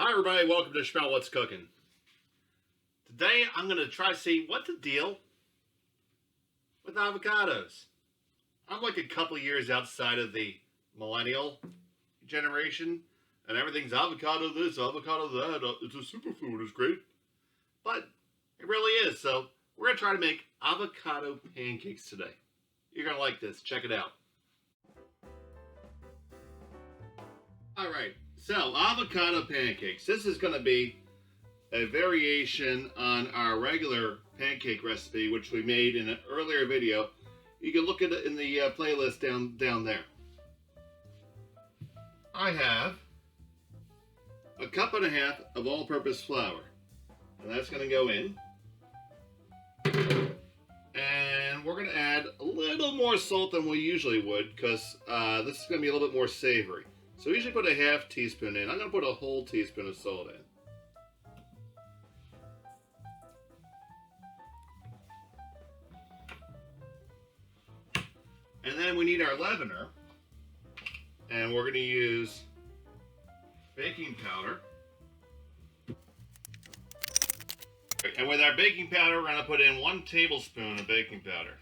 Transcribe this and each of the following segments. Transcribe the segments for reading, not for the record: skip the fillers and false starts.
Hi everybody, welcome to Smell What's Cooking. Today I'm going to try to see what's the deal with avocados. I'm like a couple years outside of the millennial generation, and everything's avocado this, avocado that, it's a superfood, it's great. But it really is, so we're going to try to make avocado pancakes today. You're going to like this, check it out. Alright, so avocado pancakes. This is going to be a variation on our regular pancake recipe, which we made in an earlier video. You can look at it in the playlist down there. I have a cup and a half of all-purpose flour, and that's going to go in. And we're going to add a little more salt than we usually would, because this is going to be a little bit more savory. So we usually put a half teaspoon in. I'm going to put a whole teaspoon of salt in. And then we need our leavener. And we're going to use baking powder. And with our baking powder, we're going to put in 1 tablespoon of baking powder.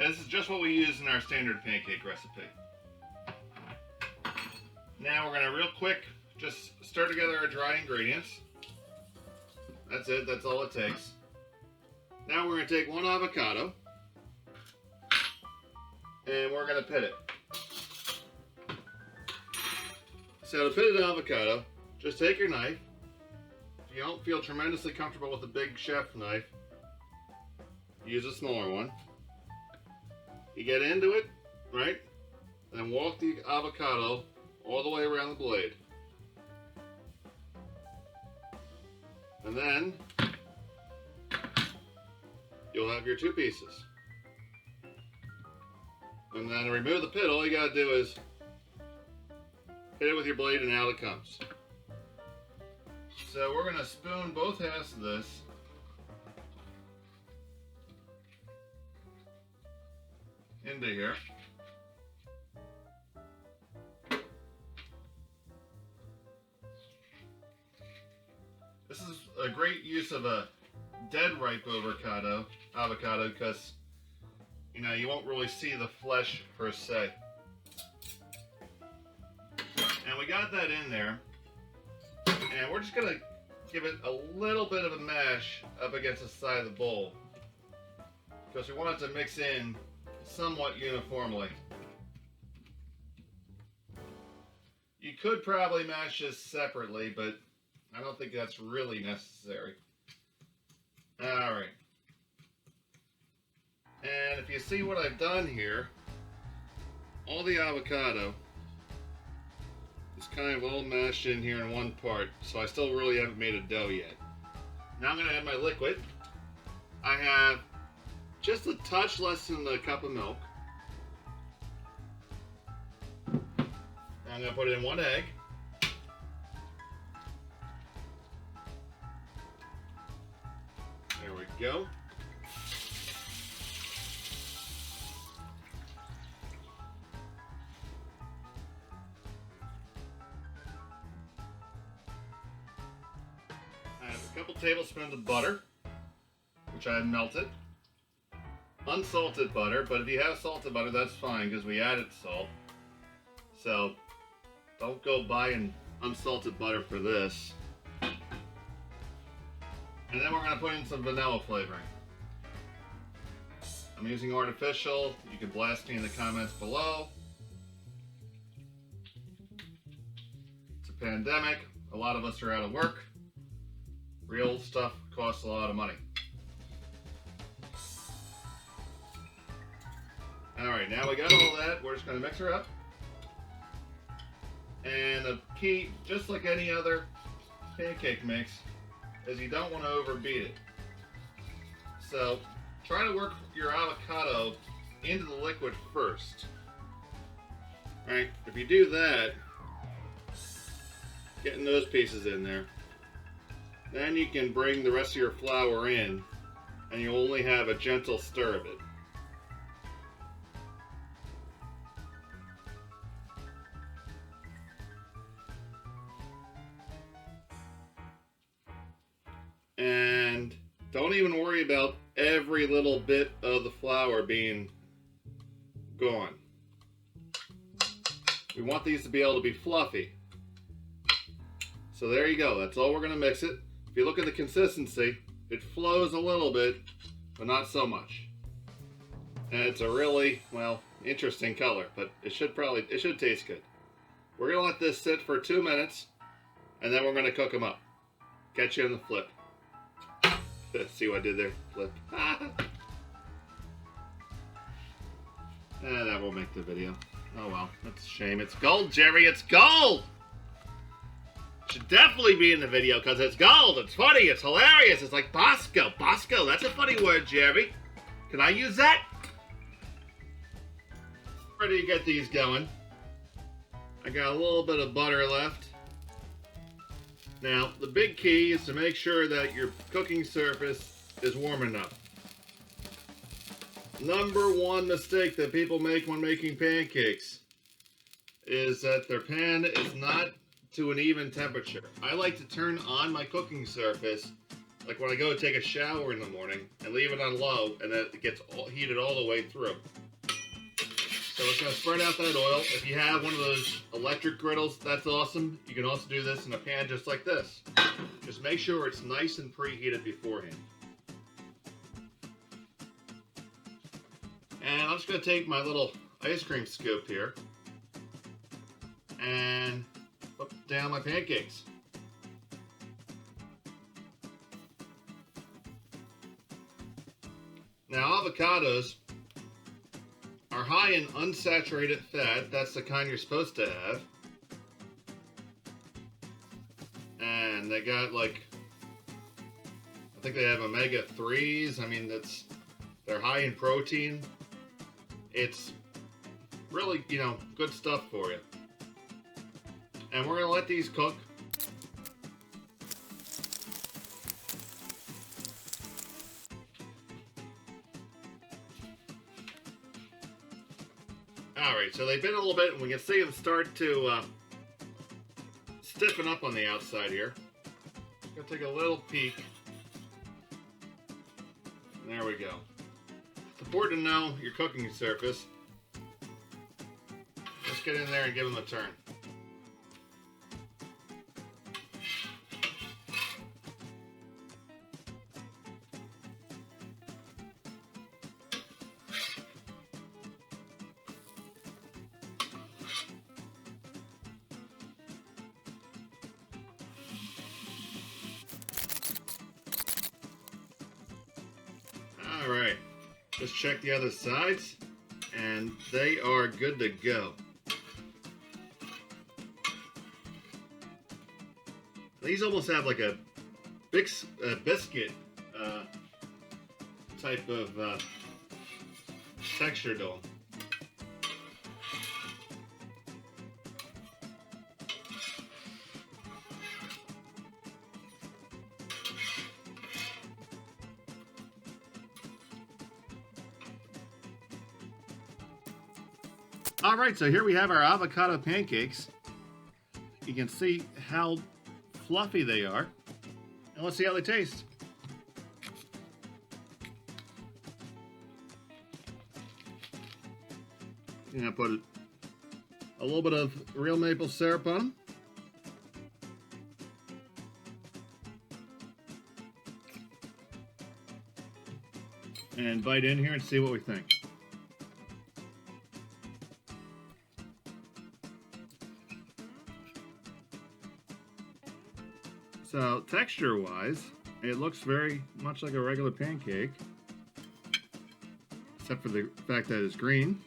And this is just what we use in our standard pancake recipe. Now we're going to real quick just stir together our dry ingredients. That's it, that's all it takes. Now we're going to take 1 avocado and we're going to pit it. So to pit an avocado, just take your knife. If you don't feel tremendously comfortable with a big chef knife, use a smaller one. You get into it, right? And walk the avocado all the way around the blade. And then you'll have your 2 pieces. And then to remove the pit, all you gotta do is hit it with your blade and out it comes. So we're gonna spoon both halves of this into here. This is a great use of a dead ripe avocado because you won't really see the flesh per se. And we got that in there, and we're just gonna give it a little bit of a mash up against the side of the bowl because we want it to mix in somewhat uniformly. You could probably mash this separately, but I don't think that's really necessary. Alright. And if you see what I've done here, all the avocado is kind of all mashed in here in one part, so I still really haven't made a dough yet. Now I'm going to add my liquid. I have just a touch less than a cup of milk. I'm going to put in 1 egg. There we go. I have a couple tablespoons of butter, which I have melted. Unsalted butter, but if you have salted butter, that's fine because we added salt. So don't go buying unsalted butter for this. And then we're going to put in some vanilla flavoring. I'm using artificial. You can blast me in the comments below. It's a pandemic. A lot of us are out of work. Real stuff costs a lot of money. Alright, now we got all that. We're just going to mix her up. And the key, just like any other pancake mix, is you don't want to overbeat it. So try to work your avocado into the liquid first. Alright, if you do that, getting those pieces in there, then you can bring the rest of your flour in and you only have a gentle stir of it. Don't even worry about every little bit of the flour being gone. We want these to be able to be fluffy. So there you go. That's all we're going to mix it. If you look at the consistency, it flows a little bit, but not so much. And it's a really, well, interesting color, but it should taste good. We're going to let this sit for 2 minutes, and then we're going to cook them up. Catch you in the flip. See what I did there? Flip. That won't make the video. Oh well, that's a shame. It's gold, Jerry. It's gold! Should definitely be in the video because it's gold. It's funny. It's hilarious. It's like Bosco. Bosco. That's a funny word, Jerry. Can I use that? Ready to get these going. I got a little bit of butter left. Now, the big key is to make sure that your cooking surface is warm enough. Number one mistake that people make when making pancakes is that their pan is not to an even temperature. I like to turn on my cooking surface, like when I go take a shower in the morning, and leave it on low, and then it gets heated all the way through. So it's going to spread out that oil. If you have one of those electric griddles, that's awesome. You can also do this in a pan just like this. Just make sure it's nice and preheated beforehand. And I'm just going to take my little ice cream scoop here and put down my pancakes. Now, avocados are high in unsaturated fat. That's the kind you're supposed to have. And they got like, I think they have omega-3s. I mean, they're high in protein. It's really, good stuff for you. And we're gonna let these cook. Alright, so they've been a little bit, and we can see them start to stiffen up on the outside here. I'm going to take a little peek. There we go. It's important to know your cooking surface. Just get in there and give them a turn. Alright, just check the other sides, and they are good to go. These almost have like a biscuit type of texture to them. Alright, so here we have our avocado pancakes. You can see how fluffy they are. And let's see how they taste. I'm going to put a little bit of real maple syrup on them. And bite in here and see what we think. So, texture-wise, it looks very much like a regular pancake, except for the fact that it's green.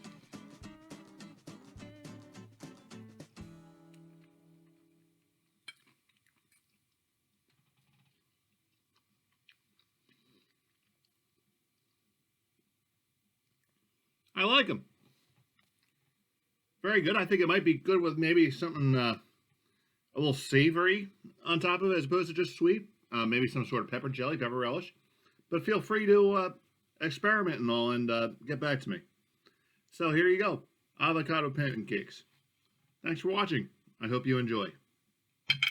I like them. Very good. I think it might be good with maybe something a little savory on top of it as opposed to just sweet. Maybe some sort of pepper jelly, pepper relish. But feel free to experiment and all and get back to me. So here you go. Avocado pancakes. Thanks for watching. I hope you enjoy.